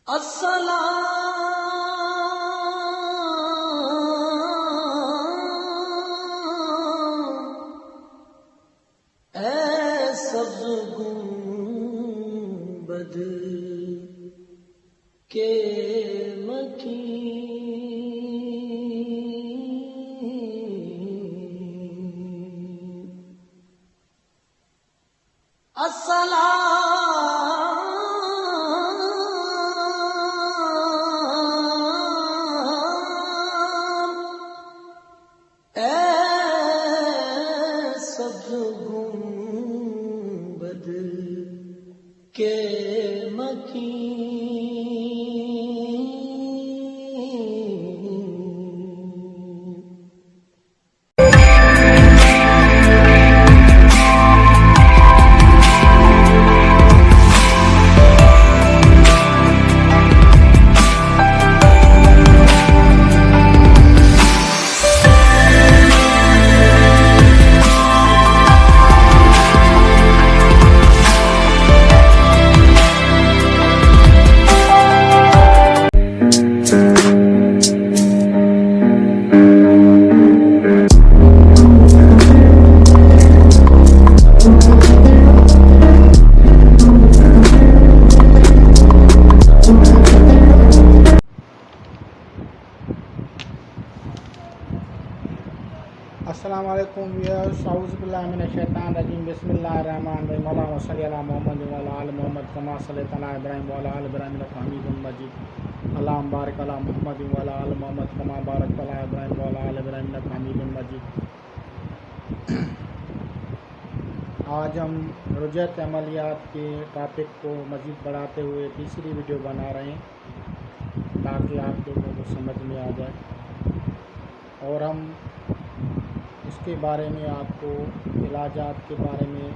السلام اے سبز گنبد کے مکین، السلام اے سبز گنبد کے مکین، السلام علیکم ویئرز، اعوذ باللہ من الشیطان الرجیم، بسم اللہ الرحمن الرحیم، اللہم صلی علی محمد وعلی آل محمد کما صلیت علی ابراہیم وعلی آل ابراہیم انک حمید مجید، اللہم بارک علی محمد وعلی آل محمد کما بارکت علی ابراہیم وعلی آل ابراہیم انک حمید مجید۔ آج ہم رجعت عملیات کے ٹاپک کو مزید بڑھاتے ہوئے تیسری ویڈیو بنا رہے ہیں تاکہ آپ لوگوں کو سمجھ میں آ جائے، اور ہم اس کے بارے میں آپ کو علاجات کے بارے میں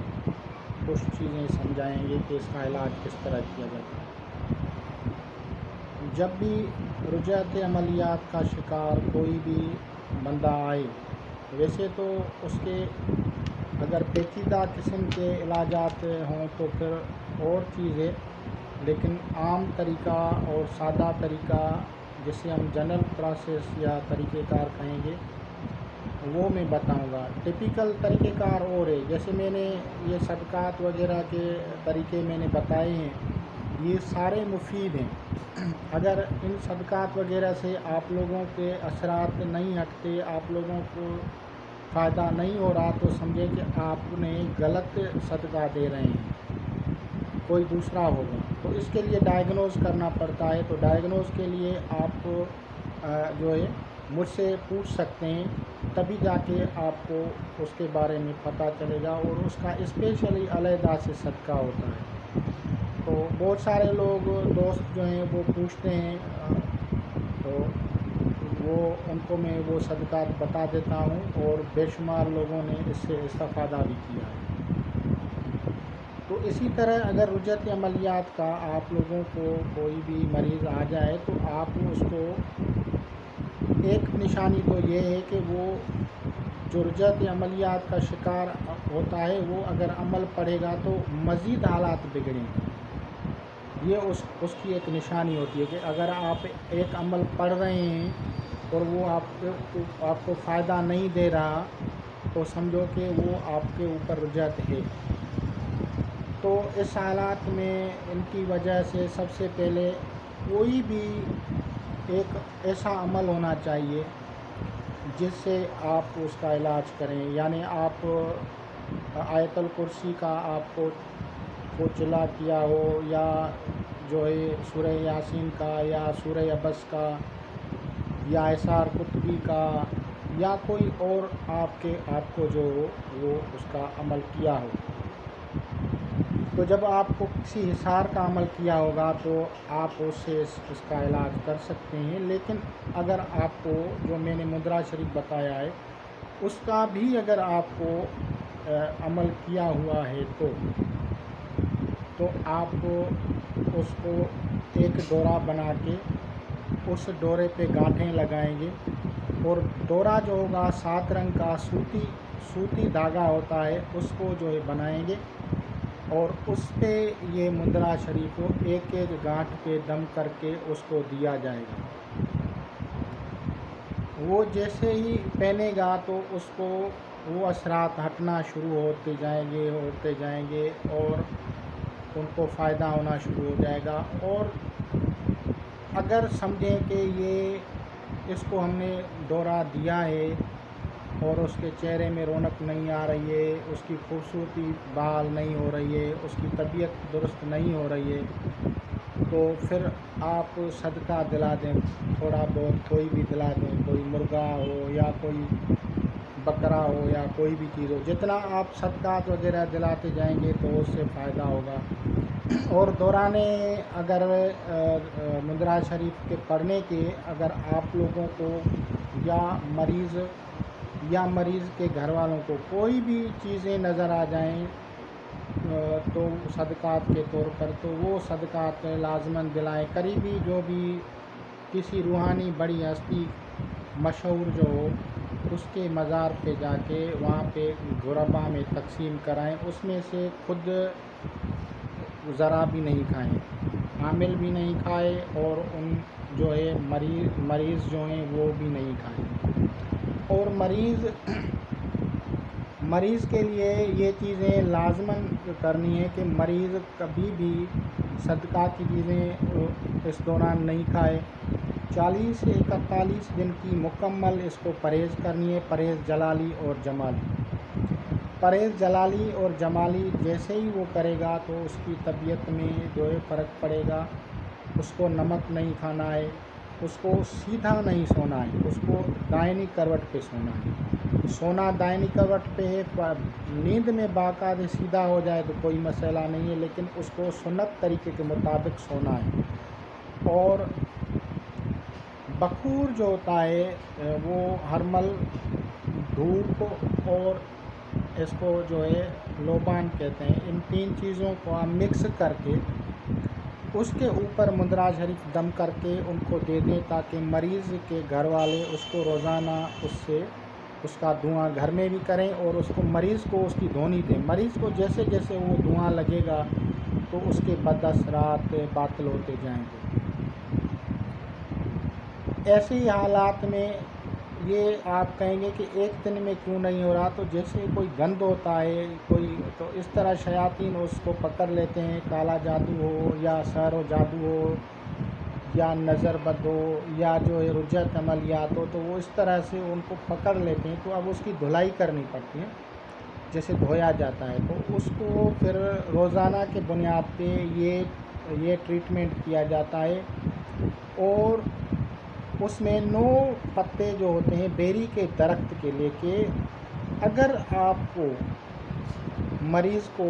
کچھ چیزیں سمجھائیں گے کہ اس کا علاج کس طرح کیا جاتا ہے۔ جب بھی رجعت عملیات کا شکار کوئی بھی بندہ آئے، ویسے تو اس کے اگر پیچیدہ قسم کے علاجات ہوں تو پھر اور چیز ہے، لیکن عام طریقہ اور سادہ طریقہ جسے ہم جنرل پروسیس یا طریقہ کار کہیں گے وہ میں بتاؤں گا۔ ٹپیکل طریقہ کار اور ہے، جیسے میں نے یہ صدقات وغیرہ کے طریقے میں نے بتائے ہیں، یہ سارے مفید ہیں۔ اگر ان صدقات وغیرہ سے آپ لوگوں کے اثرات نہیں ہٹتے، آپ لوگوں کو فائدہ نہیں ہو رہا، تو سمجھے کہ آپ نے غلط صدقہ دے رہے ہیں، کوئی دوسرا ہوگا۔ تو اس کے لیے ڈائگنوز کرنا پڑتا ہے، تو ڈائگنوز کے لیے آپ جو ہے مجھ سے پوچھ سکتے ہیں، تبھی جا کے آپ کو اس کے بارے میں پتہ چلے گا، اور اس کا اسپیشلی علیحدہ سے صدقہ ہوتا ہے۔ تو بہت سارے لوگ دوست جو ہیں وہ پوچھتے ہیں، تو وہ ان کو میں وہ صدقات بتا دیتا ہوں، اور بے شمار لوگوں نے اس سے استفادہ بھی کیا ہے۔ تو اسی طرح اگر رجعت عملیات کا آپ لوگوں کو کوئی بھی مریض آ جائے تو آپ اس کو ایک نشانی تو یہ ہے کہ وہ جو رجعت عملیات کا شکار ہوتا ہے وہ اگر عمل پڑھے گا تو مزید حالات بگڑیں گے۔ یہ اس کی ایک نشانی ہوتی ہے کہ اگر آپ ایک عمل پڑھ رہے ہیں اور وہ آپ کو فائدہ نہیں دے رہا، تو سمجھو کہ وہ آپ کے اوپر رجعت ہے۔ تو اس حالات میں ان کی وجہ سے سب سے پہلے کوئی بھی ایک ایسا عمل ہونا چاہیے جس سے آپ اس کا علاج کریں، یعنی آپ آیت الکرسی کا آپ کو چلا کیا ہو، یا جو ہے سورہ یاسین کا، یا سورہ عبس کا، یا اثار قطبی کا، یا کوئی اور آپ کو جو ہو وہ اس کا عمل کیا ہو۔ تو جب آپ کو کسی حصار کا عمل کیا ہوگا تو آپ اس سے اس کا علاج کر سکتے ہیں، لیکن اگر آپ کو جو میں نے مدرا شریف بتایا ہے اس کا بھی اگر آپ کو عمل کیا ہوا ہے تو آپ کو اس کو ایک ڈورا بنا کے اس ڈورے پہ گانٹھیں لگائیں گے، اور ڈورا جو ہوگا 7 رنگ کا سوتی دھاگا ہوتا ہے، اس کو جو ہے بنائیں گے، اور اس پہ یہ مندرا شریف کو ایک ایک گانٹھ پہ دم کر کے اس کو دیا جائے گا۔ وہ جیسے ہی پہنے گا تو اس کو وہ اثرات ہٹنا شروع ہوتے جائیں گے اور ان کو فائدہ ہونا شروع ہو جائے گا۔ اور اگر سمجھیں کہ اس کو ہم نے دورہ دیا ہے اور اس کے چہرے میں رونق نہیں آ رہی ہے، اس کی خوبصورتی بحال نہیں ہو رہی ہے، اس کی طبیعت درست نہیں ہو رہی ہے، تو پھر آپ صدقہ دلا دیں، تھوڑا بہت کوئی بھی دلا دیں، کوئی مرغا ہو یا کوئی بکرا ہو یا کوئی بھی چیز ہو، جتنا آپ صدقات وغیرہ دلاتے جائیں گے تو اس سے فائدہ ہوگا۔ اور دوران اگر مندرا شریف کے پڑھنے کے اگر آپ لوگوں کو یا مریض کے گھر والوں کو کوئی بھی چیزیں نظر آ جائیں تو صدقات کے طور پر، تو وہ صدقات لازماً دلائیں۔ قریبی جو بھی کسی روحانی بڑی ہستی مشہور جو ہو، اس کے مزار پہ جا کے وہاں پہ غربا میں تقسیم کرائیں، اس میں سے خود ذرا بھی نہیں کھائیں، عامل بھی نہیں کھائے اور ان جو ہے مریض جو ہیں وہ بھی نہیں کھائیں۔ اور مریض کے لیے یہ چیزیں لازماً کرنی ہے کہ مریض کبھی بھی صدقہ کی چیزیں اس دوران نہیں کھائے۔ 40 سے 41 دن کی مکمل اس کو پرہیز کرنی ہے، پرہیز جلالی اور جمالی۔ پرہیز جلالی اور جمالی جیسے ہی وہ کرے گا تو اس کی طبیعت میں جو ہے فرق پڑے گا۔ اس کو نمک نہیں کھانا ہے، اس کو سیدھا نہیں سونا ہے، اس کو دائنی کروٹ پہ سونا ہے۔ سونا دائنی کروٹ پہ ہے، نیند میں باقاعدہ سیدھا ہو جائے تو کوئی مسئلہ نہیں ہے، لیکن اس کو سنت طریقے کے مطابق سونا ہے۔ اور بخور جو ہوتا ہے وہ ہرمل، دھوپ اور اس کو جو ہے لوبان کہتے ہیں، ان 3 چیزوں کو آپ مکس کر کے اس کے اوپر مندرا شریف دم کر کے ان کو دے دیں، تاکہ مریض کے گھر والے اس کو روزانہ اس کا دھواں گھر میں بھی کریں اور اس کو مریض کو اس کی دھونی دیں۔ مریض کو جیسے جیسے وہ دھواں لگے گا تو اس کے بد اثرات باطل ہوتے جائیں گے۔ ایسی حالات میں یہ آپ کہیں گے کہ ایک دن میں کیوں نہیں ہو رہا، تو جیسے کوئی گند ہوتا ہے تو اس طرح شیاطین اس کو پکڑ لیتے ہیں، کالا جادو ہو یا سحر و جادو ہو یا نظر بد ہو یا جو ہے رجعت عملیات ہو، تو وہ اس طرح سے ان کو پکڑ لیتے ہیں، تو اب اس کی دھلائی کرنی پڑتی ہے، جیسے دھویا جاتا ہے، تو اس کو پھر روزانہ کے بنیاد پہ یہ ٹریٹمنٹ کیا جاتا ہے۔ اور اس میں 9 پتے جو ہوتے ہیں بیری کے درخت کے لے کے، اگر آپ کو مریض کو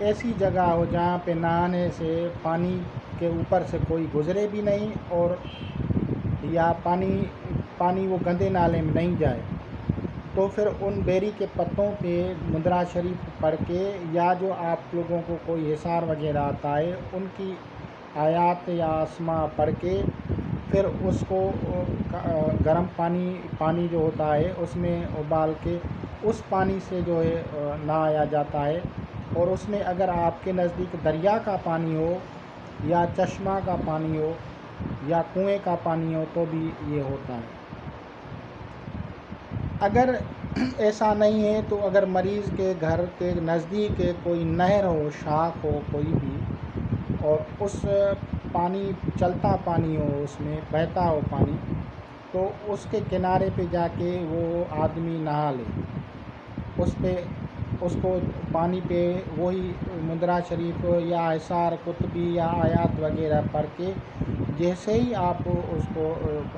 ایسی جگہ ہو جہاں پہ نہانے سے پانی کے اوپر سے کوئی گزرے بھی نہیں اور یا پانی وہ گندے نالے میں نہیں جائے، تو پھر ان بیری کے پتوں پہ مندرا شریف پڑھ کے، یا جو آپ لوگوں کو کوئی حصار وغیرہ آتا ہے ان کی آیات یا اسماء پڑھ کے، پھر اس کو گرم پانی جو ہوتا ہے اس میں ابال کے اس پانی سے جو ہے نہایا جاتا ہے۔ اور اس میں اگر آپ کے نزدیک دریا کا پانی ہو یا چشمہ کا پانی ہو یا کنویں کا پانی ہو تو بھی یہ ہوتا ہے۔ اگر ایسا نہیں ہے تو اگر مریض کے گھر کے نزدیک کوئی نہر ہو، شاخ ہو کوئی بھی، اور اس پانی چلتا پانی ہو، اس میں بہتا ہو پانی، تو اس کے کنارے پہ جا کے وہ آدمی نہا لے، اس کو پانی پہ وہی مندرا شریف یا احصار قطبی یا آیات وغیرہ پڑھ کے جیسے ہی آپ اس کو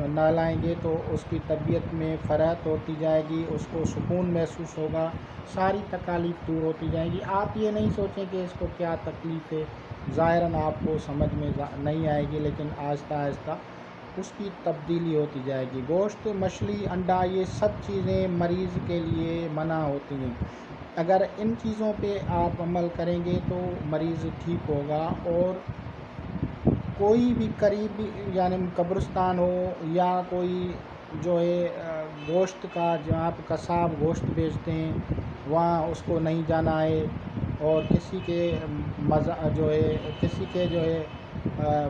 نہلائیں گے تو اس کی طبیعت میں فرحت ہوتی جائے گی، اس کو سکون محسوس ہوگا، ساری تکالیف دور ہوتی جائیں گی۔ آپ یہ نہیں سوچیں کہ اس کو کیا تکلیف ہے، ظاہراً آپ کو سمجھ میں نہیں آئے گی، لیکن آہستہ آہستہ اس کی تبدیلی ہوتی جائے گی۔ گوشت، مچھلی، انڈا، یہ سب چیزیں مریض کے لیے منع ہوتی ہیں۔ اگر ان چیزوں پہ آپ عمل کریں گے تو مریض ٹھیک ہوگا۔ اور کوئی بھی قریب یعنی قبرستان ہو یا کوئی جو ہے گوشت کا جہاں پہ قصاب گوشت بیچتے ہیں وہاں اس کو نہیں جانا ہے۔ اور کسی کے جو ہے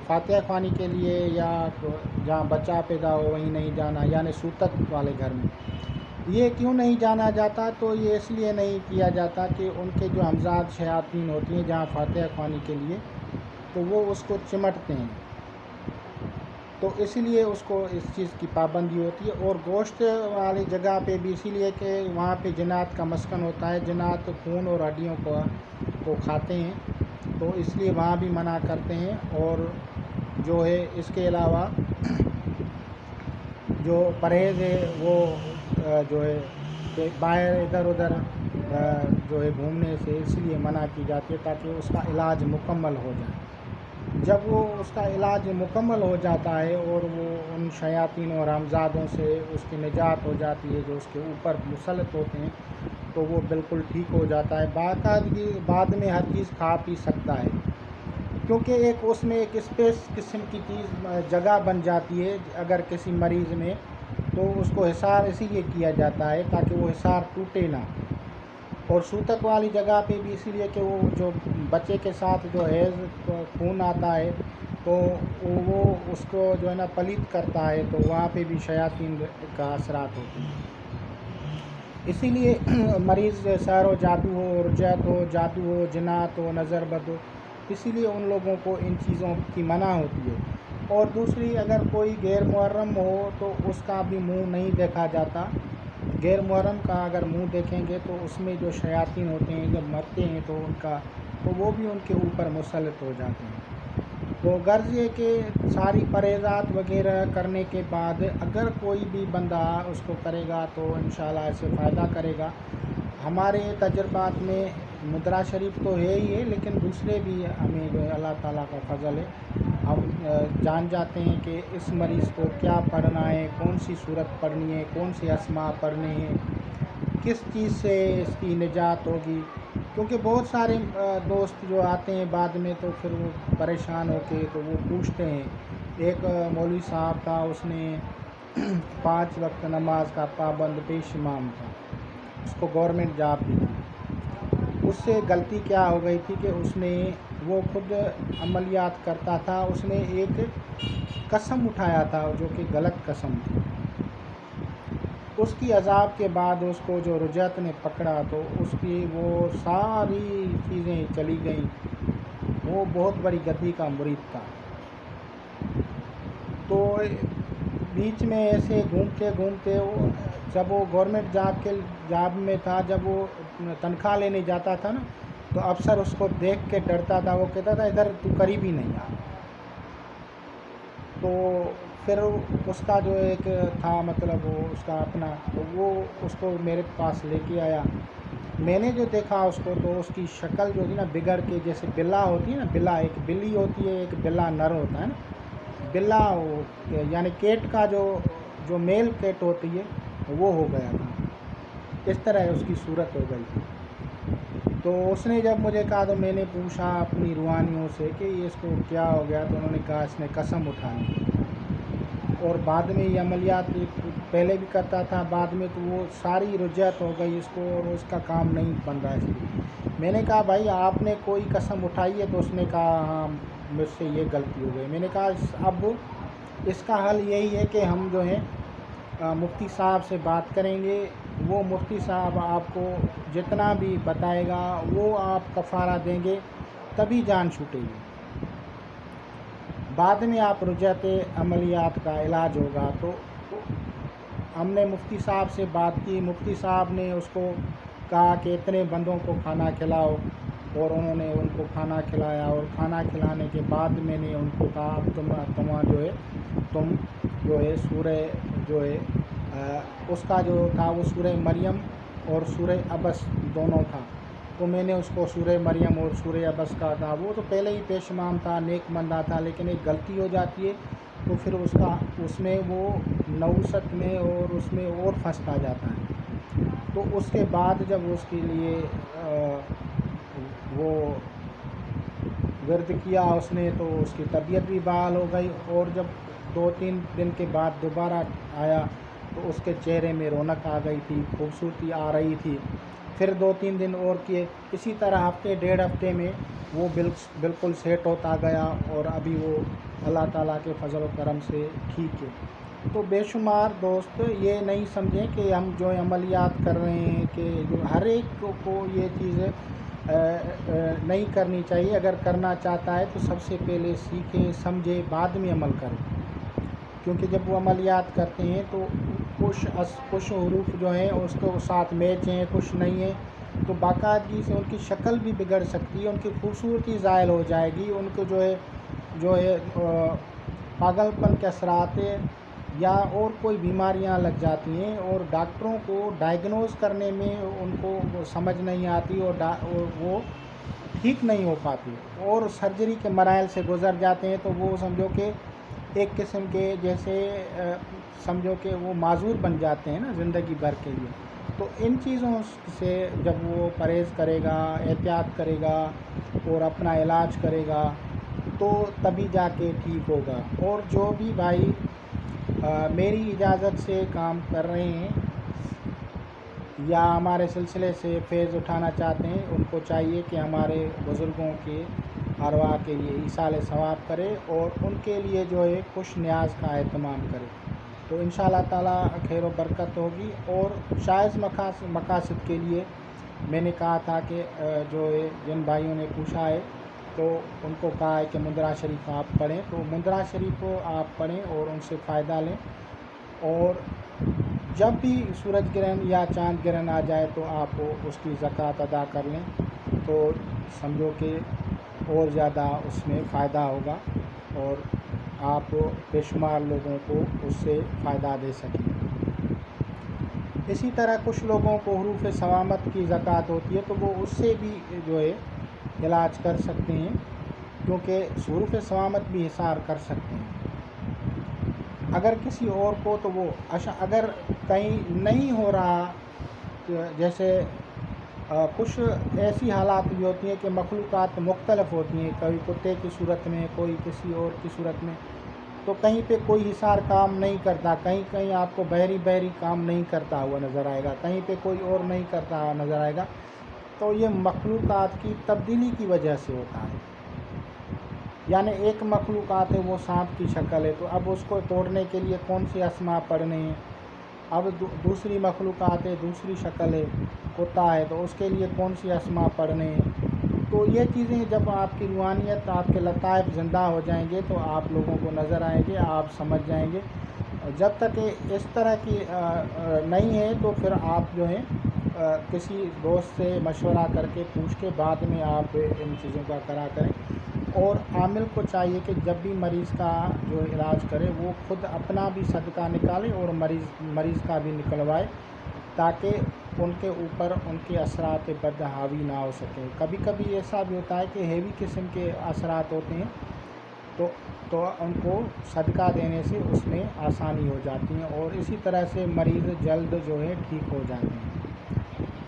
فاتحہ خوانی کے لیے یا جہاں بچہ پیدا ہو وہیں نہیں جانا، یعنی سوتک والے گھر میں یہ کیوں نہیں جانا جاتا؟ تو یہ اس لیے نہیں کیا جاتا کہ ان کے جو ہمزاد شیاطین ہوتی ہیں جہاں فاتحہ خوانی کے لیے، تو وہ اس کو چمٹتے ہیں، تو اسی لیے اس کو اس چیز کی پابندی ہوتی ہے۔ اور گوشت والی جگہ پہ بھی اسی لیے کہ وہاں پہ جنات کا مسکن ہوتا ہے، جنات خون اور ہڈیوں کو کھاتے ہیں، تو اس لیے وہاں بھی منع کرتے ہیں۔ اور جو ہے اس کے علاوہ جو پرہیز ہے وہ جو ہے کہ باہر ادھر ادھر جو ہے گھومنے سے اس لیے منع کی جاتی ہے تاکہ اس کا علاج مکمل ہو جائے۔ جب وہ اس کا علاج مکمل ہو جاتا ہے اور وہ ان شیاطین اور ہمزادوں سے اس کی نجات ہو جاتی ہے جو اس کے اوپر مسلط ہوتے ہیں، تو وہ بالکل ٹھیک ہو جاتا ہے، باقاعدگی بعد میں ہر چیز کھا پی سکتا ہے، کیونکہ ایک اس میں ایک اسپیس قسم کی چیز جگہ بن جاتی ہے اگر کسی مریض میں، تو اس کو حصار اسی لیے کیا جاتا ہے تاکہ وہ حصار ٹوٹے نہ۔ اور سوتک والی جگہ پہ بھی اسی لیے کہ وہ جو بچے کے ساتھ جو حیض خون آتا ہے تو وہ اس کو جو ہے نا پلیت کرتا ہے، تو وہاں پہ بھی شیاطین کا اثرات ہوتے ہیں۔ اسی لیے مریض سحر و جادو ہو، رجعت ہو، جادو ہو، جنات ہو، نظر بد ہو، اسی لیے ان لوگوں کو ان چیزوں کی منع ہوتی ہے۔ اور دوسری، اگر کوئی غیر محرم ہو تو اس کا بھی منہ نہیں دیکھا جاتا۔ غیر محرم کا اگر منہ دیکھیں گے تو اس میں جو شیاطین ہوتے ہیں جب مرتے ہیں تو وہ بھی ان کے اوپر مسلط ہو جاتے ہیں۔ تو غرض یہ کہ ساری پرہیزات وغیرہ کرنے کے بعد اگر کوئی بھی بندہ اس کو کرے گا تو انشاءاللہ اس سے فائدہ کرے گا۔ ہمارے تجربات میں مدرا شریف تو ہے ہی ہے، لیکن دوسرے بھی ہمیں جو ہے اللہ تعالیٰ کا فضل ہے، ہم جان جاتے ہیں کہ اس مریض کو کیا پڑھنا ہے، کون سی صورت پڑھنی ہے، کون سے اسماء پڑھنے ہیں، کس چیز سے اس کی نجات ہوگی، کیونکہ بہت سارے دوست جو آتے ہیں بعد میں تو پھر وہ پریشان ہو کے تو وہ پوچھتے ہیں۔ ایک مولوی صاحب تھا، اس نے 5 وقت نماز کا پابند پیش امام تھا، اس کو گورنمنٹ جاب بھی تھی۔ اس سے غلطی کیا ہو گئی تھی کہ وہ خود عملیات کرتا تھا، اس نے ایک قسم اٹھایا تھا جو کہ غلط قسم تھی۔ اس کی عذاب کے بعد اس کو جو رجعت نے پکڑا تو اس کی وہ ساری چیزیں چلی گئیں، وہ بہت بڑی گدی کا مرید تھا۔ تو بیچ میں ایسے گھومتے گھومتے جب وہ گورنمنٹ جاب میں تھا، جب وہ تنخواہ لینے جاتا تھا نا، تو افسر اس کو دیکھ کے ڈرتا تھا، وہ کہتا تھا ادھر تو قریب ہی نہیں آ۔ تو پھر اس کا جو ایک تھا مطلب وہ اس کا اپنا، تو وہ اس کو میرے پاس لے کے آیا۔ میں نے جو دیکھا اس کو تو اس کی شکل جو تھی نا بگڑ کے، جیسے بلا ہوتی ہے نا، بلا ایک بلی ہوتی ہے، ایک بلا نر ہوتا ہے نا، بلا یعنی کیٹ کا جو میل کیٹ ہوتی ہے وہ ہو گیا تھا، اس طرح اس کی صورت ہو گئی تھی۔ تو اس نے جب مجھے کہا تو میں نے پوچھا اپنی روحانیوں سے کہ اس کو کیا ہو گیا، تو انہوں نے کہا اس نے قسم اٹھائی، اور بعد میں یہ عملیات پہلے بھی کرتا تھا، بعد میں تو وہ ساری رجعت ہو گئی اس کو اور اس کا کام نہیں بن رہا ہے۔ میں نے کہا بھائی آپ نے کوئی قسم اٹھائی ہے؟ تو اس نے کہا ہاں مجھ سے یہ غلطی ہو گئی۔ میں نے کہا اب اس کا حل یہی ہے کہ ہم جو ہیں مفتی صاحب سے بات کریں گے، وہ مفتی صاحب آپ کو جتنا بھی بتائے گا وہ آپ کفارہ دیں گے، تبھی جان چھوٹے گی، بعد میں آپ رجعت عملیات کا علاج ہوگا۔ تو ہم نے مفتی صاحب سے بات کی، مفتی صاحب نے اس کو کہا کہ اتنے بندوں کو کھانا کھلاؤ، اور انہوں نے ان کو کھانا کھلایا، اور کھانا کھلانے کے بعد میں نے ان کو کہا تم جو ہے سورہ جو ہے اس کا جو تھا وہ سورہ مریم اور سورہ عبس دونوں تھا، تو میں نے اس کو سورہ مریم اور سورہ عبس کا تھا، وہ تو پہلے ہی پیش امام تھا، نیک بندہ تھا، لیکن ایک غلطی ہو جاتی ہے تو پھر اس میں وہ نوست میں اور اس میں اور پھنستا جاتا ہے۔ تو اس کے بعد جب اس کے لیے وہ ورد کیا اس نے تو اس کی طبیعت بھی بحال ہو گئی، اور جب 2-3 دن کے بعد دوبارہ آیا تو اس کے چہرے میں رونق آ گئی تھی، خوبصورتی آ رہی تھی۔ پھر 2-3 دن اور کیے، اسی طرح ہفتے 1.5 ہفتے میں وہ بالکل سیٹ ہوتا گیا، اور ابھی وہ اللہ تعالیٰ کے فضل و کرم سے ٹھیک ہے۔ تو بے شمار دوست یہ نہیں سمجھیں کہ ہم جو عملیات کر رہے ہیں کہ ہر ایک کو یہ چیزیں نہیں کرنی چاہیے۔ اگر کرنا چاہتا ہے تو سب سے پہلے سیکھے سمجھے بعد میں عمل کرے، کیونکہ جب وہ عملیات کرتے ہیں تو کچھ حروف جو ہیں اس کے ساتھ میچ ہیں، کچھ نہیں ہیں، تو باقاعدگی سے ان کی شکل بھی بگڑ سکتی ہے، ان کی خوبصورتی زائل ہو جائے گی، ان کو جو ہے پاگل پن کے اثرات یا اور کوئی بیماریاں لگ جاتی ہیں، اور ڈاکٹروں کو ڈائگنوز کرنے میں ان کو سمجھ نہیں آتی، اور وہ ٹھیک نہیں ہو پاتی، اور سرجری کے مراحل سے گزر جاتے ہیں، تو وہ سمجھو کہ ایک قسم کے جیسے سمجھو کہ وہ معذور بن جاتے ہیں نا زندگی بھر کے لیے۔ تو ان چیزوں سے جب وہ پرہیز کرے گا، احتیاط کرے گا اور اپنا علاج کرے گا تو تبھی جا کے ٹھیک ہوگا۔ اور جو بھی بھائی میری اجازت سے کام کر رہے ہیں یا ہمارے سلسلے سے فیض اٹھانا چاہتے ہیں، ان کو چاہیے کہ ہمارے بزرگوں کے ارواح کے لیے ایصال ثواب کرے اور ان کے لیے جو ہے خوش نیاز کا اہتمام کرے، تو انشاءاللہ تعالیٰ خیر و برکت ہوگی۔ اور شائز مقاصد کے لیے میں نے کہا تھا کہ جو ہے جن بھائیوں نے پوچھا ہے تو ان کو کہا ہے کہ مندرہ شریف آپ پڑھیں، تو مندرہ شریف کو آپ پڑھیں اور ان سے فائدہ لیں، اور جب بھی سورج گرہن یا چاند گرہن آ جائے تو آپ اس کی زکوٰۃ ادا کر لیں، تو سمجھو کہ اور زیادہ اس میں فائدہ ہوگا اور آپ بے شمار لوگوں کو اس سے فائدہ دے سکیں۔ اسی طرح کچھ لوگوں کو حروف ثوامت کی زکوٰۃ ہوتی ہے، تو وہ اس سے بھی جو ہے علاج کر سکتے ہیں، کیونکہ حروف ثوامت بھی حصار کر سکتے ہیں۔ اگر کسی اور کو تو وہ اگر کہیں نہیں ہو رہا، جیسے کچھ ایسی حالات بھی ہوتی ہیں کہ مخلوقات مختلف ہوتی ہیں، کوئی کتے کی صورت میں، کوئی کسی اور کی صورت میں، تو کہیں پہ کوئی حصار کام نہیں کرتا، کہیں آپ کو بحری کام نہیں کرتا ہوا نظر آئے گا، کہیں پہ کوئی اور نہیں کرتا ہوا نظر آئے گا، تو یہ مخلوقات کی تبدیلی کی وجہ سے ہوتا ہے۔ یعنی ایک مخلوقات ہے وہ سانپ کی شکل ہے، تو اب اس کو توڑنے کے لیے کون سے اسما پڑھنے ہیں، اب دوسری مخلوقات ہے دوسری شکل ہے، کتا ہے تو اس کے لیے کون سی اسما پڑھنے ہیں۔ تو یہ چیزیں جب آپ کی روحانیت، آپ کے لطائف زندہ ہو جائیں گے تو آپ لوگوں کو نظر آئیں گے، آپ سمجھ جائیں گے۔ جب تک اس طرح کی نہیں ہے تو پھر آپ جو ہیں کسی دوست سے مشورہ کر کے پوچھ کے بعد میں آپ ان چیزوں کا کرا کریں۔ اور عامل کو چاہیے کہ جب بھی مریض کا جو علاج کرے وہ خود اپنا بھی صدقہ نکالے اور مریض کا بھی نکلوائے، تاکہ ان کے اوپر ان کے اثرات بد حاوی نہ ہو سکیں۔ کبھی کبھی ایسا بھی ہوتا ہے کہ ہیوی قسم کے اثرات ہوتے ہیں، تو ان کو صدقہ دینے سے اس میں آسانی ہو جاتی ہے، اور اسی طرح سے مریض جلد جو ہے ٹھیک ہو جاتے ہیں۔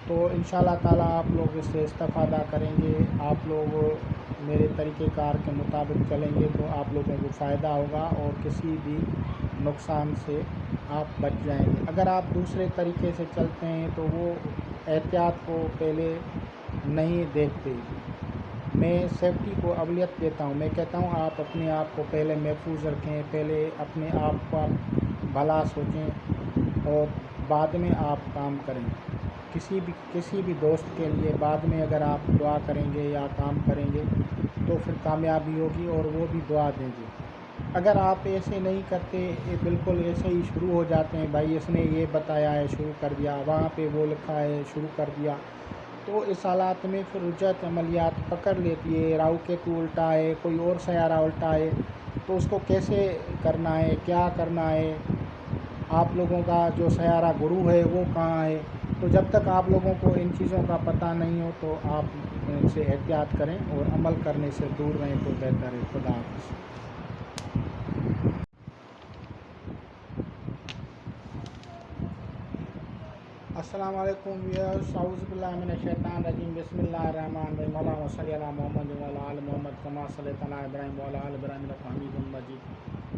تو انشاءاللہ تعالیٰ آپ لوگ اس سے استفادہ کریں گے، آپ لوگ میرے طریقہ کار کے مطابق چلیں گے تو آپ لوگوں کو فائدہ ہوگا، اور کسی بھی نقصان سے آپ بچ جائیں گے۔ اگر آپ دوسرے طریقے سے چلتے ہیں تو وہ احتیاط کو پہلے نہیں دیکھتے۔ میں سیفٹی کو اولویت دیتا ہوں، میں کہتا ہوں آپ اپنے آپ کو پہلے محفوظ رکھیں، پہلے اپنے آپ کو بھلا سوچیں اور بعد میں آپ کام کریں۔ کسی بھی دوست کے لیے بعد میں اگر آپ دعا کریں گے یا کام کریں گے تو پھر کامیابی ہوگی اور وہ بھی دعا دیں گے۔ اگر آپ ایسے نہیں کرتے، بالکل ایسے ہی شروع ہو جاتے ہیں، بھائی اس نے یہ بتایا ہے شروع کر دیا، وہاں پہ وہ لکھا ہے شروع کر دیا، تو اس حالات میں پھر رجعت عملیات پکڑ لیتی ہے۔ راہو کیتو الٹا ہے، کوئی اور سیارہ الٹا ہے، تو اس کو کیسے کرنا ہے، کیا کرنا ہے، آپ لوگوں کا جو سیارہ گرو ہے وہ کہاں ہے، تو جب تک آپ لوگوں کو ان چیزوں کا پتہ نہیں ہو تو آپ ان سے احتیاط کریں اور عمل کرنے سے دور رہیں تو بہتر ہے۔ خدا حافظ۔ السلام علیکم ویئرس، اعوذ باللہ من الشیطان الرجیم، بسم اللہ الرحمن الرحیم، اللہم صلی علی محمد وعلی آل محمد کما صلیت علی ابراہیم وعلی آل ابراہیم انک حمید مجید،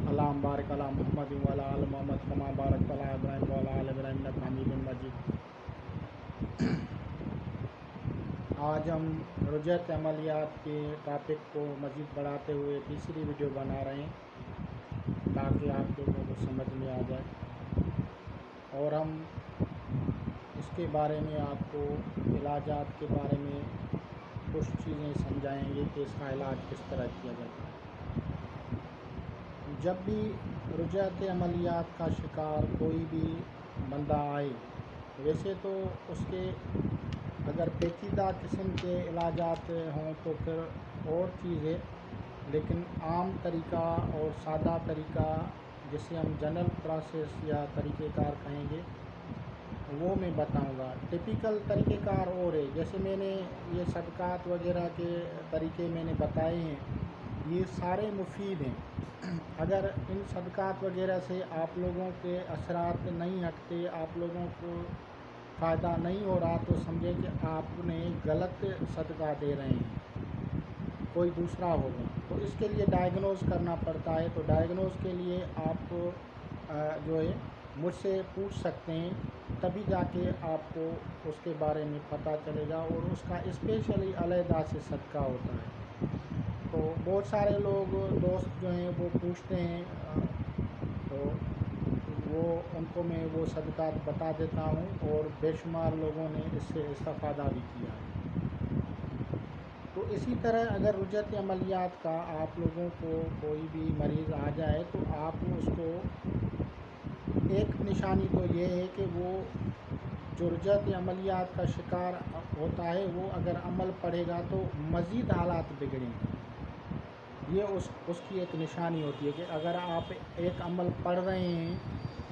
اللہم بارک علی محمد وعلی آل محمد کما بارکت علی ابراہیم وعلی آل ابراہیم انک حمید مجید۔ آج ہم رجعت عملیات کے ٹاپک کو مزید بڑھاتے ہوئے تیسری ویڈیو بنا رہے ہیں تاکہ آپ لوگوں کو سمجھ میں آ جائے، اور ہم اس کے بارے میں آپ کو علاجات کے بارے میں کچھ چیزیں سمجھائیں گے کہ اس کا علاج کس طرح کیا جاتا ہے۔ جب بھی رجعت عملیات کا شکار کوئی بھی بندہ آئے، ویسے تو اس کے اگر پیچیدہ قسم کے علاجات ہوں تو پھر اور چیز ہے، لیکن عام طریقہ اور سادہ طریقہ جسے ہم جنرل پروسیس یا طریقہ کار کہیں گے وہ میں بتاؤں گا۔ ٹپیکل طریقہ کار اور ہے، جیسے میں نے یہ صدقات وغیرہ کے طریقے میں نے بتائے ہیں، یہ سارے مفید ہیں۔ اگر ان صدقات وغیرہ سے آپ لوگوں کے اثرات نہیں ہٹتے، آپ لوگوں کو فائدہ نہیں ہو رہا، تو سمجھیں کہ آپ نے غلط صدقہ دے رہے ہیں، کوئی دوسرا ہوگا۔ تو اس کے لیے ڈائگنوز کرنا پڑتا ہے، تو ڈائگنوز کے لیے آپ کو جو ہے مجھ سے پوچھ سکتے ہیں، تبھی جا کے آپ کو اس کے بارے میں پتہ چلے گا، اور اس کا اسپیشلی علیحدہ سے صدقہ ہوتا ہے۔ تو بہت سارے لوگ دوست جو ہیں وہ پوچھتے ہیں، تو ان کو میں وہ صدقات بتا دیتا ہوں، اور بے شمار لوگوں نے اس سے استفادہ بھی کیا ہے۔ تو اسی طرح اگر رجعت عملیات کا آپ لوگوں کو کوئی بھی مریض آ جائے، تو آپ اس کو ایک نشانی تو یہ ہے کہ وہ جو رجعت عملیات کا شکار ہوتا ہے، وہ اگر عمل پڑھے گا تو مزید حالات بگڑیں گے۔ یہ اس کی ایک نشانی ہوتی ہے کہ اگر آپ ایک عمل پڑھ رہے ہیں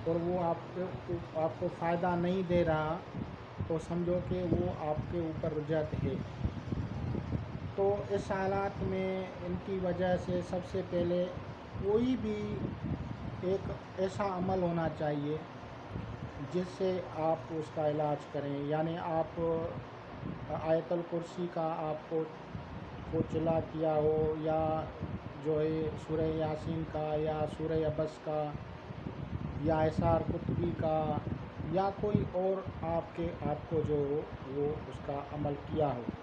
اور وہ آپ کو فائدہ نہیں دے رہا، تو سمجھو کہ وہ آپ کے اوپر رجعت ہے۔ تو اس حالات میں ان کی وجہ سے سب سے پہلے کوئی بھی ایک ایسا عمل ہونا چاہیے جس سے آپ اس کا علاج کریں، یعنی آپ آیت الکرسی کا آپ کو چلا کیا ہو، یا جو ہے سورہ یاسین کا، یا سورہ عبس کا، یا اسرار قطبی کا، یا کوئی اور آپ کو جو ہو وہ اس کا عمل کیا ہو۔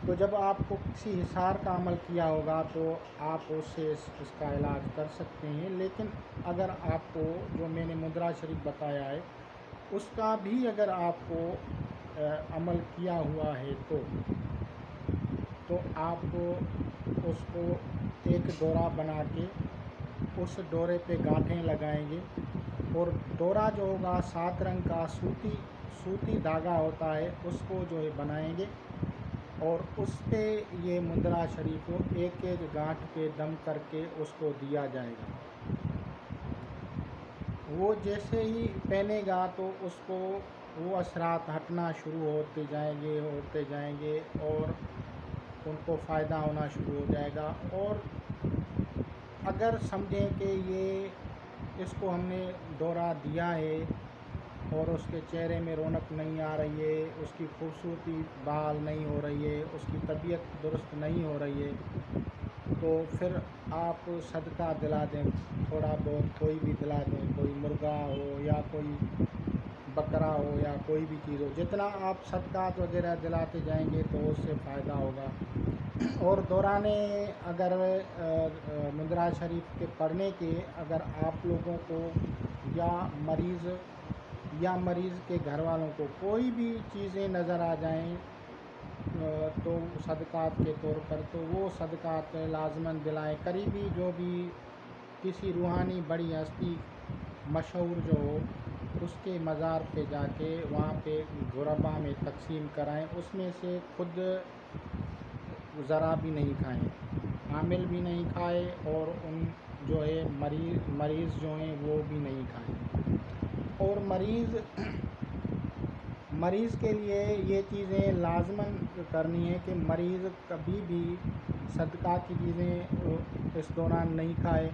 تو جب آپ کو کسی حصار کا عمل کیا ہوگا تو آپ اس سے اس کا علاج کر سکتے ہیں، لیکن اگر آپ کو جو میں نے مدرا شریف بتایا ہے اس کا بھی اگر آپ کو عمل کیا ہوا ہے تو آپ کو اس کو ایک ڈورا بنا کے اس ڈورے پہ گانٹھیں لگائیں گے، اور ڈورا جو ہوگا 7 رنگ کا سوتی دھاگا ہوتا ہے، اس کو جو ہے بنائیں گے، اور اس پہ یہ مدرا شریف کو ایک ایک گانٹھ پہ دم کر کے اس کو دیا جائے گا۔ وہ جیسے ہی پہنے گا تو اس کو وہ اثرات ہٹنا شروع ہوتے جائیں گے اور ان کو فائدہ ہونا شروع ہو جائے گا۔ اور اگر سمجھیں کہ اس کو ہم نے دورہ دیا ہے اور اس کے چہرے میں رونق نہیں آ رہی ہے، اس کی خوبصورتی بحال نہیں ہو رہی ہے، اس کی طبیعت درست نہیں ہو رہی ہے، تو پھر آپ صدقہ دلا دیں، تھوڑا بہت کوئی بھی دلا دیں، کوئی مرغا ہو یا کوئی بکرا ہو یا کوئی بھی چیز ہو، جتنا آپ صدقات وغیرہ دلاتے جائیں گے تو اس سے فائدہ ہوگا۔ اور دوران اگر مدرا شریف کے پڑھنے کے اگر آپ لوگوں کو یا مریض کے گھر والوں کو کوئی بھی چیزیں نظر آ جائیں تو صدقات کے طور پر، تو وہ صدقات لازماً دلائیں۔ قریبی جو بھی کسی روحانی بڑی ہستی مشہور جو ہو، اس کے مزار پہ جا کے وہاں پہ غربا میں تقسیم کرائیں، اس میں سے خود ذرا بھی نہیں کھائیں، عامل بھی نہیں کھائے، اور ان جو ہے مریض جو ہیں وہ بھی نہیں کھائیں۔ اور مریض کے لیے یہ چیزیں لازماً کرنی ہے کہ مریض کبھی بھی صدقہ کی چیزیں اس دوران نہیں کھائے،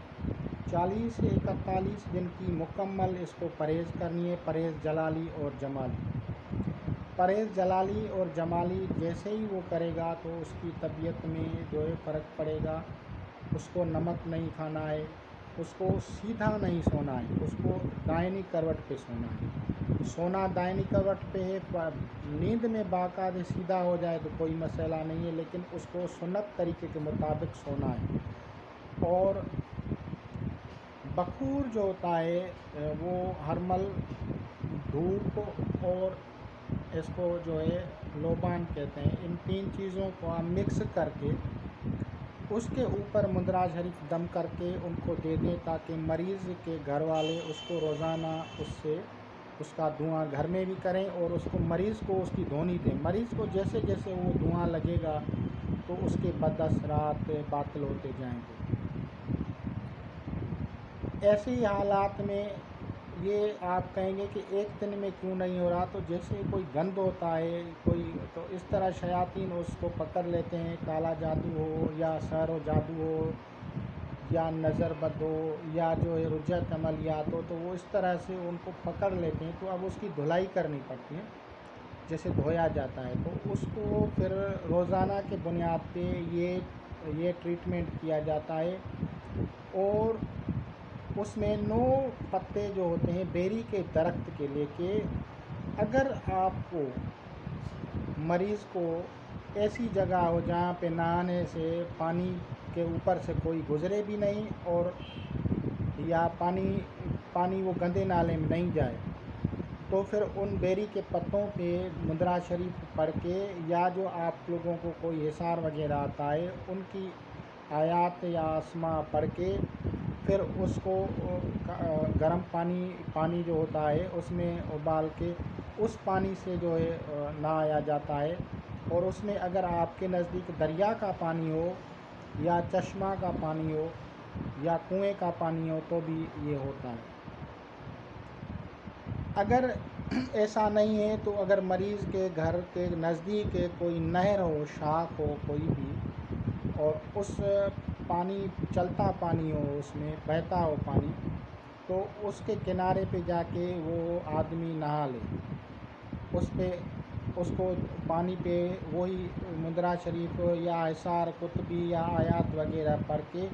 40 سے 41 دن کی مکمل اس کو پرہیز کرنی ہے، پرہیز جلالی اور جمالی۔ پرہیز جلالی اور جمالی جیسے ہی وہ کرے گا تو اس کی طبیعت میں جو ہے فرق پڑے گا۔ اس کو نمک نہیں کھانا ہے، اس کو سیدھا نہیں سونا ہے، اس کو دائنی کروٹ پہ سونا ہے۔ سونا دائنی کروٹ پہ ہے، نیند میں باقاعدہ سیدھا ہو جائے تو کوئی مسئلہ نہیں ہے، لیکن اس کو سنت طریقے کے مطابق سونا ہے۔ اور بخور جو ہوتا ہے وہ ہرمل، دھوپ اور اس کو جو ہے لوبان کہتے ہیں، ان 3 چیزوں کو ہم مکس کر کے اس کے اوپر مندرا شریف دم کر کے ان کو دے دیں، تاکہ مریض کے گھر والے اس کو روزانہ اس کا دھواں گھر میں بھی کریں اور اس کو مریض کو اس کی دھونی دیں۔ مریض کو جیسے جیسے وہ دھواں لگے گا تو اس کے بد اثرات باطل ہوتے جائیں گے۔ ایسے ہی حالات میں یہ آپ کہیں گے کہ ایک دن میں کیوں نہیں ہو رہا، تو جیسے کوئی گند ہوتا ہے تو اس طرح شیاطین اس کو پکڑ لیتے ہیں، کالا جادو ہو یا سحر و جادو ہو یا نظر بد ہو یا جو ہے رجعت عملیات ہو، تو وہ اس طرح سے ان کو پکڑ لیتے ہیں، تو اب اس کی دھلائی کرنی پڑتی ہے، جیسے دھویا جاتا ہے، تو اس کو پھر روزانہ کے بنیاد پہ یہ ٹریٹمنٹ کیا جاتا ہے۔ اور اس میں 9 پتے جو ہوتے ہیں بیری کے درخت کے لے کے، اگر آپ کو مریض کو ایسی جگہ ہو جہاں پہ نہانے سے پانی کے اوپر سے کوئی گزرے بھی نہیں اور یا پانی وہ گندے نالے میں نہیں جائے، تو پھر ان بیری کے پتوں پہ مندرا شریف پڑھ کے، یا جو آپ لوگوں کو کوئی حصار وغیرہ آتا ہے ان کی آیات یا اسماء پڑھ کے، پھر اس کو گرم پانی جو ہوتا ہے اس میں ابال کے اس پانی سے جو ہے نہایا جاتا ہے۔ اور اس میں اگر آپ کے نزدیک دریا کا پانی ہو یا چشمہ کا پانی ہو یا کنویں کا پانی ہو تو بھی یہ ہوتا ہے۔ اگر ایسا نہیں ہے تو اگر مریض کے گھر کے نزدیک کوئی نہر ہو، شاخ ہو کوئی بھی، اور اس پانی چلتا پانی ہو، اس میں بہتا ہو پانی، تو اس کے کنارے پہ جا کے وہ آدمی نہا لے، اس کو پانی پہ وہی مندرا شریف یا حصار قطبی یا آیات وغیرہ پڑھ کے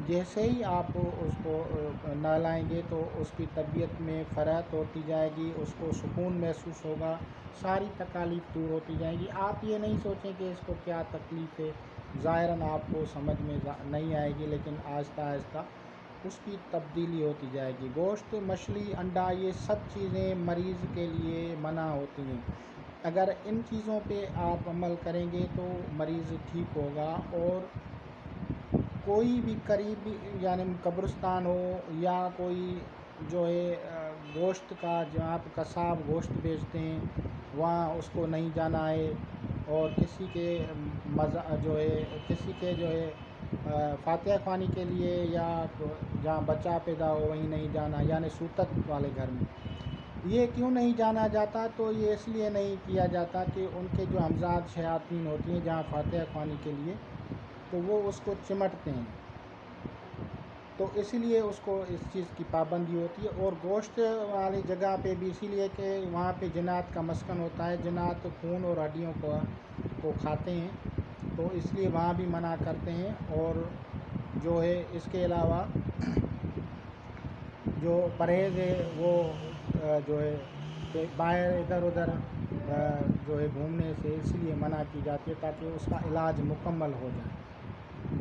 جیسے ہی آپ اس کو نہلائیں گے تو اس کی طبیعت میں فرحت ہوتی جائے گی، اس کو سکون محسوس ہوگا، ساری تکالیف دور ہوتی جائیں گی۔ آپ یہ نہیں سوچیں کہ اس کو کیا تکلیف ہے، ظاہراً آپ کو سمجھ میں نہیں آئے گی، لیکن آہستہ آہستہ اس کی تبدیلی ہوتی جائے گی۔ گوشت، مچھلی، انڈا، یہ سب چیزیں مریض کے لیے منع ہوتی ہیں۔ اگر ان چیزوں پہ آپ عمل کریں گے تو مریض ٹھیک ہوگا۔ اور کوئی بھی قریب یعنی قبرستان ہو یا کوئی جو ہے گوشت کا جہاں پہ قصاب گوشت بیچتے ہیں وہاں اس کو نہیں جانا ہے، اور کسی کے جو ہے فاتحہ خوانی کے لیے یا جہاں بچہ پیدا ہو وہیں نہیں جانا، یعنی سوتک والے گھر میں۔ یہ کیوں نہیں جانا جاتا؟ تو یہ اس لیے نہیں کیا جاتا کہ ان کے جو ہمزاد شیاطین ہوتی ہیں جہاں فاتحہ خوانی کے لیے، تو وہ اس کو چمٹتے ہیں، تو اسی لیے اس کو اس چیز کی پابندی ہوتی ہے۔ اور گوشت والی جگہ پہ بھی اسی لیے کہ وہاں پہ جنات کا مسکن ہوتا ہے، جنات خون اور ہڈیوں کو کھاتے ہیں، تو اس لیے وہاں بھی منع کرتے ہیں۔ اور جو ہے اس کے علاوہ جو پرہیز ہے وہ جو ہے کہ باہر ادھر ادھر جو ہے گھومنے سے اس لیے منع کی جاتی ہے تاکہ اس کا علاج مکمل ہو جائے۔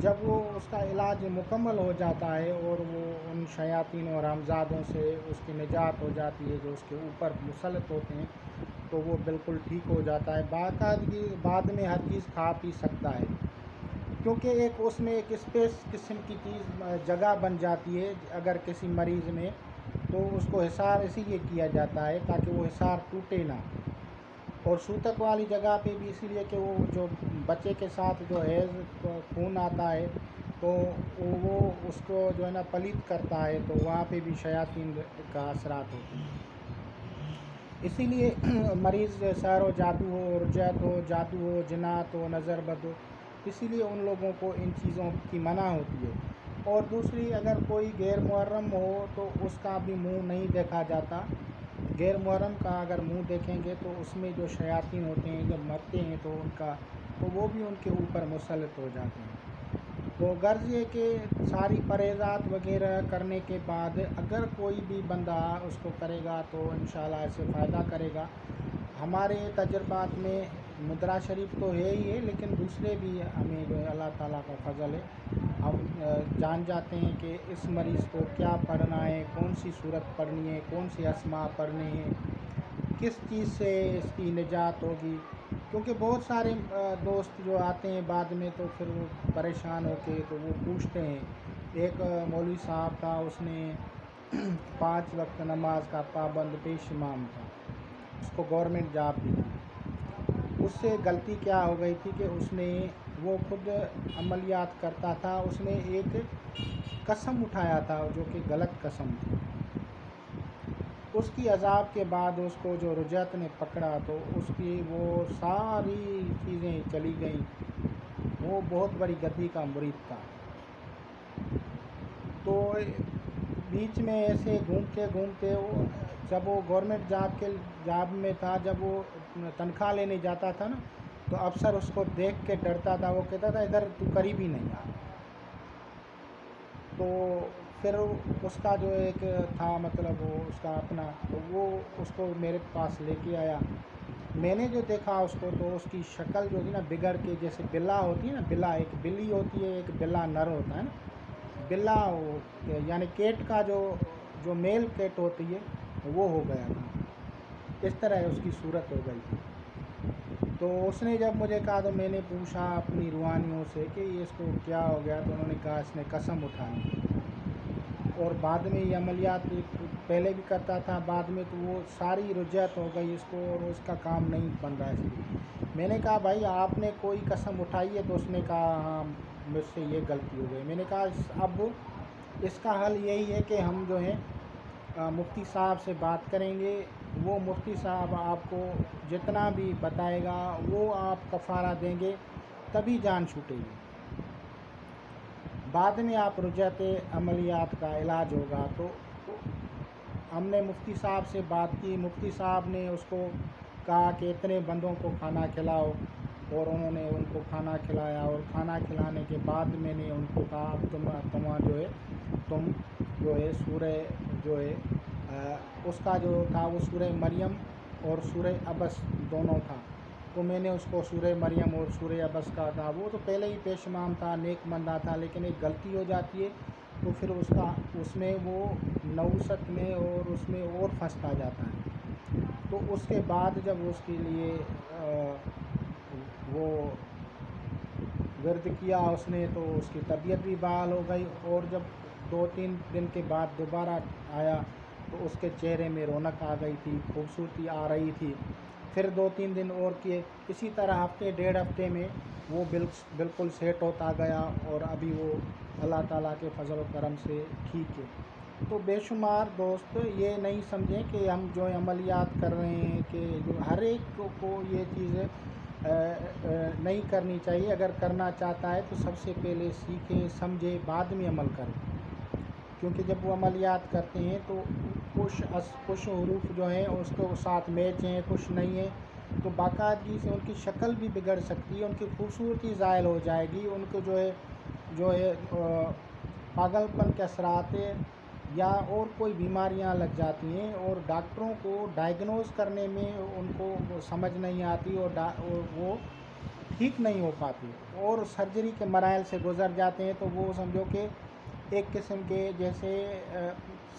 جب وہ اس کا علاج مکمل ہو جاتا ہے اور وہ ان شیاطین اور ہمزادوں سے اس کی نجات ہو جاتی ہے جو اس کے اوپر مسلط ہوتے ہیں، تو وہ بالکل ٹھیک ہو جاتا ہے۔ باقاعدگی بعد میں ہر چیز کھا پی سکتا ہے، کیونکہ اس میں ایک اسپیس قسم کی چیز جگہ بن جاتی ہے اگر کسی مریض میں، تو اس کو حصار اسی لیے کیا جاتا ہے تاکہ وہ حصار ٹوٹے نہ۔ اور سوتک والی جگہ پہ بھی اسی لیے کہ وہ جو بچے کے ساتھ جو حیض خون آتا ہے تو وہ اس کو جو ہے نا پلیت کرتا ہے، تو وہاں پہ بھی شیاطین کا اثرات ہوتے ہیں۔ اسی لیے مریض سحر و جادو ہو، رجعت ہو، جادو ہو، جنات ہو، نظر بد ہو، اسی لیے ان لوگوں کو ان چیزوں کی منع ہوتی ہے۔ اور دوسری اگر کوئی غیر محرم ہو تو اس کا بھی منہ نہیں دیکھا جاتا. غیر محرم کا اگر منہ دیکھیں گے تو اس میں جو شیاطین ہوتے ہیں جب مرتے ہیں تو وہ بھی ان کے اوپر مسلط ہو جاتے ہیں. تو غرض یہ کہ ساری پرہیزات وغیرہ کرنے کے بعد اگر کوئی بھی بندہ اس کو کرے گا تو انشاءاللہ اس سے فائدہ کرے گا. ہمارے تجربات میں مدرا شریف تو ہے ہی ہے، لیکن دوسرے بھی ہمیں جو ہے اللہ تعالیٰ کا فضل ہے، ہم جان جاتے ہیں کہ اس مریض کو کیا پڑھنا ہے، کون سی صورت پڑھنی ہے، کون سی اسماء پڑھنے ہیں، کس چیز سے اس کی نجات ہوگی. کیونکہ بہت سارے دوست جو آتے ہیں بعد میں تو پھر وہ پریشان ہو کے تو وہ پوچھتے ہیں. ایک مولوی صاحب تھا، اس نے 5 وقت نماز کا پابند پیش امام تھا، اس کو گورنمنٹ جاب بھی تھی. اس سے غلطی کیا ہو گئی تھی کہ وہ خود عملیات کرتا تھا، اس نے ایک قسم اٹھایا تھا جو کہ غلط قسم تھی. اس کی عذاب کے بعد اس کو جو رجعت نے پکڑا تو اس کی وہ ساری چیزیں چلی گئیں. وہ بہت بڑی گدی کا مرید تھا. تو بیچ میں ایسے گھومتے گھومتے جب وہ گورنمنٹ جاب میں تھا، جب وہ تنخواہ لینے جاتا تھا نا تو افسر اس کو دیکھ کے ڈرتا تھا، وہ کہتا تھا ادھر تو قریب ہی نہیں آ. تو پھر اس کا جو ایک تھا مطلب وہ اس کا اپنا، تو وہ اس کو میرے پاس لے کے آیا. میں نے جو دیکھا اس کو تو اس کی شکل جو تھی نا بگڑ کے، جیسے بلا ہوتی ہے نا، بلا ایک بلی ہوتی ہے، ایک بلا نر ہوتا ہے نا. بلا یعنی کیٹ کا جو میل کیٹ ہوتی ہے وہ ہو گیا تھا. اس طرح اس کی صورت ہو گئی تھی. تو اس نے جب مجھے کہا تو میں نے پوچھا اپنی روحانیوں سے کہ اس کو کیا ہو گیا، تو انہوں نے کہا اس نے قسم اٹھائی. اور بعد میں یہ عملیات پہلے بھی کرتا تھا، بعد میں تو وہ ساری رجعت ہو گئی اس کو اور اس کا کام نہیں بن رہا. اس لیے میں نے کہا بھائی آپ نے کوئی قسم اٹھائی ہے؟ تو اس نے کہا ہاں مجھ سے یہ غلطی ہو گئی. میں نے کہا اب اس کا حل یہی ہے کہ ہم جو ہیں مفتی صاحب سے بات کریں گے. وہ مفتی صاحب آپ کو جتنا بھی بتائے گا وہ آپ کفارہ دیں گے، تبھی جان چھوٹے گی. بعد میں آپ رجعت عملیات کا علاج ہوگا. تو ہم نے مفتی صاحب سے بات کی. مفتی صاحب نے اس کو کہا کہ اتنے بندوں کو کھانا کھلاؤ، اور انہوں نے ان کو کھانا کھلایا. اور کھانا کھلانے کے بعد میں نے ان کو کہا تم جو ہے سورہ جو ہے اس کا جو تھا وہ سورہ مریم اور سورہ عبس دونوں تھا. تو میں نے اس کو سورہ مریم اور سورہ عبس کا تھا. وہ تو پہلے ہی پیش امام تھا، نیک بندہ تھا، لیکن ایک غلطی ہو جاتی ہے تو پھر اس میں وہ نوست میں اور اس میں اور پھنستا جاتا ہے. تو اس کے بعد جب اس کے لیے وہ ورد کیا اس نے تو اس کی طبیعت بھی بحال ہو گئی. اور جب 2-3 دن کے بعد دوبارہ آیا تو اس کے چہرے میں رونق آ گئی تھی، خوبصورتی آ رہی تھی. پھر 2-3 دن اور کیے، اسی طرح ہفتے 1.5 ہفتے میں وہ بالکل سیٹ ہوتا گیا. اور ابھی وہ اللہ تعالیٰ کے فضل و کرم سے ٹھیک ہے. تو بے شمار دوست یہ نہیں سمجھیں کہ ہم جو عملیات کر رہے ہیں کہ ہر ایک کو یہ چیزیں نہیں کرنی چاہیے. اگر کرنا چاہتا ہے تو سب سے پہلے سیکھے سمجھے بعد میں عمل کرے. کیونکہ جب وہ عملیات کرتے ہیں تو کچھ حروف جو ہیں اس کو ساتھ میچ ہیں، کچھ نہیں ہیں، تو باقاعدگی سے ان کی شکل بھی بگڑ سکتی ہے، ان کی خوبصورتی زائل ہو جائے گی. ان کو جو ہے پاگل پن کے اثرات یا اور کوئی بیماریاں لگ جاتی ہیں، اور ڈاکٹروں کو ڈائگنوز کرنے میں ان کو سمجھ نہیں آتی اور وہ ٹھیک نہیں ہو پاتی اور سرجری کے مراحل سے گزر جاتے ہیں. تو وہ سمجھو کہ ایک قسم کے جیسے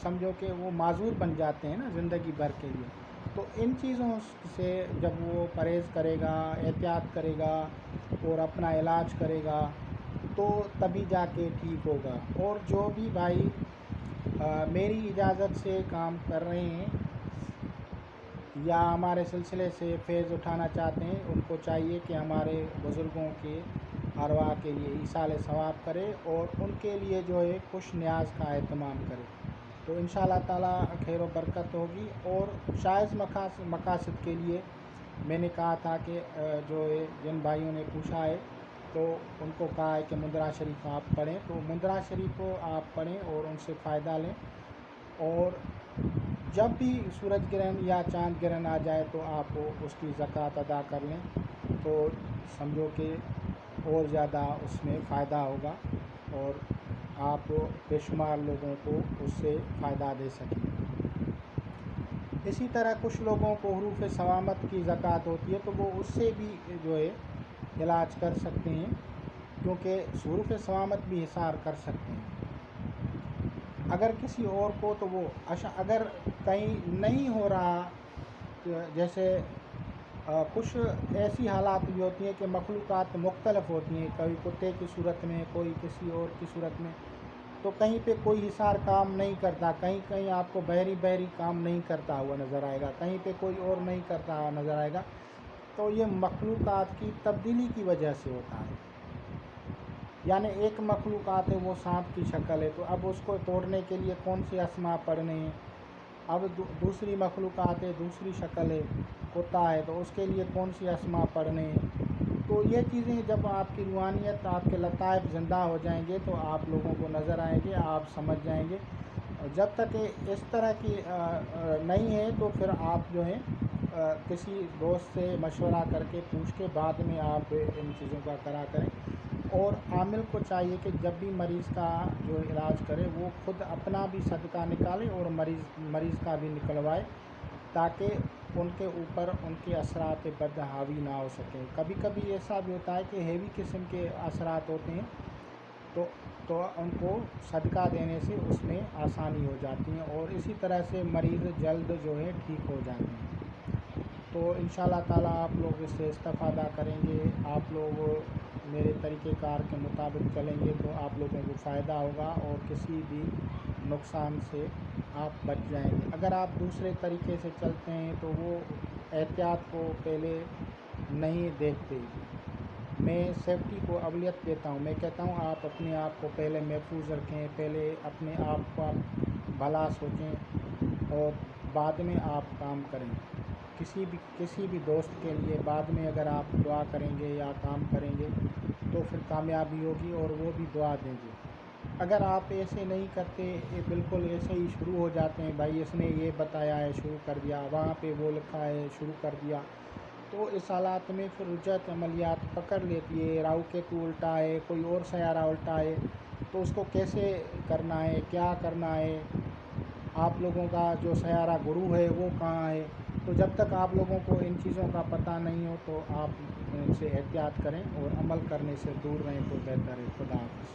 سمجھو کہ وہ معذور بن جاتے ہیں نا زندگی بھر کے لیے. تو ان چیزوں سے جب وہ پرہیز کرے گا، احتیاط کرے گا اور اپنا علاج کرے گا تو تبھی جا کے ٹھیک ہوگا. اور جو بھی بھائی میری اجازت سے کام کر رہے ہیں یا ہمارے سلسلے سے فیض اٹھانا چاہتے ہیں، ان کو چاہیے کہ ہمارے بزرگوں کے ارواح کے لیے ایصال ثواب کرے اور ان کے لیے جو ہے خوش نیاز کا اہتمام کرے. تو انشاءاللہ تعالیٰ خیر و برکت ہوگی. اور شائز مقاصد کے لیے میں نے کہا تھا کہ جو ہے جن بھائیوں نے پوچھا ہے تو ان کو کہا ہے کہ مندرہ شریف آپ پڑھیں، تو مندرہ شریف کو آپ پڑھیں اور ان سے فائدہ لیں، اور جب بھی سورج گرہن یا چاند گرہن آ جائے تو آپ اس کی زکوٰۃ ادا کر لیں، تو سمجھو کہ اور زیادہ اس میں فائدہ ہوگا اور آپ بے شمار لوگوں کو اس سے فائدہ دے سکیں۔ اسی طرح کچھ لوگوں کو حروف ثوامت کی زکوٰۃ ہوتی ہے، تو وہ اس سے بھی جو ہے علاج کر سکتے ہیں، کیونکہ حروف ثوامت بھی حصار کر سکتے ہیں۔ اگر کسی اور کو تو وہ اگر کہیں نہیں ہو رہا، جیسے کچھ ایسی حالات بھی ہوتی ہیں کہ مخلوقات مختلف ہوتی ہیں، کبھی کتے کی صورت میں، کوئی کسی اور کی صورت میں، تو کہیں پہ کوئی حصار کام نہیں کرتا، کہیں آپ کو بحری کام نہیں کرتا ہوا نظر آئے گا، کہیں پہ کوئی اور نہیں کرتا ہوا نظر آئے گا، تو یہ مخلوقات کی تبدیلی کی وجہ سے ہوتا ہے۔ یعنی ایک مخلوقات ہے وہ سانپ کی شکل ہے، تو اب اس کو توڑنے کے لیے کون سے اسما پڑھنے ہیں، اب دوسری مخلوقات ہے، دوسری شکل ہے، کتا ہے، تو اس کے لیے کون سی اسما پڑھنے ہیں۔ تو یہ چیزیں جب آپ کی روحانیت، آپ کے لطائف زندہ ہو جائیں گے تو آپ لوگوں کو نظر آئیں گے، آپ سمجھ جائیں گے۔ جب تک اس طرح کی نہیں ہے تو پھر آپ جو ہیں کسی دوست سے مشورہ کر کے پوچھ کے بعد میں آپ ان چیزوں کا کرا کریں، اور عامل کو چاہیے کہ جب بھی مریض کا جو علاج کرے وہ خود اپنا بھی صدقہ نکالے اور مریض کا بھی نکلوائے، تاکہ ان کے اوپر ان کے اثرات بد حاوی نہ ہو سکیں۔ کبھی کبھی ایسا بھی ہوتا ہے کہ ہیوی قسم کے اثرات ہوتے ہیں، تو ان کو صدقہ دینے سے اس میں آسانی ہو جاتی ہے، اور اسی طرح سے مریض جلد جو ہے ٹھیک ہو جاتے ہیں۔ تو انشاءاللہ تعالیٰ آپ لوگ اس سے استفادہ کریں گے، آپ لوگ میرے طریقہ کار کے مطابق چلیں گے تو آپ لوگوں کو فائدہ ہوگا اور کسی بھی نقصان سے آپ بچ جائیں گے۔ اگر آپ دوسرے طریقے سے چلتے ہیں تو وہ احتیاط کو پہلے نہیں دیکھتے، میں سیفٹی کو اولویت دیتا ہوں، میں کہتا ہوں آپ اپنے آپ کو پہلے محفوظ رکھیں، پہلے اپنے آپ کو بھلا سوچیں اور بعد میں آپ کام کریں۔ کسی بھی دوست کے لیے بعد میں اگر آپ دعا کریں گے یا کام کریں گے تو پھر کامیابی ہوگی اور وہ بھی دعا دیں گے۔ اگر آپ ایسے نہیں کرتے، بالکل ایسے ہی شروع ہو جاتے ہیں، بھائی اس نے یہ بتایا ہے شروع کر دیا، وہاں پہ وہ لکھا ہے شروع کر دیا، تو اس حالات میں پھر رجعت عملیات پکڑ لیتی ہے، راہو کیتو الٹا ہے، کوئی اور سیارہ الٹا ہے، تو اس کو کیسے کرنا ہے، کیا کرنا ہے، آپ لوگوں کا جو سیارہ گرو ہے وہ کہاں ہے، تو جب تک آپ لوگوں کو ان چیزوں کا پتہ نہیں ہو تو آپ ان سے احتیاط کریں اور عمل کرنے سے دور رہیں تو بہتر ہے۔ خدا حافظ۔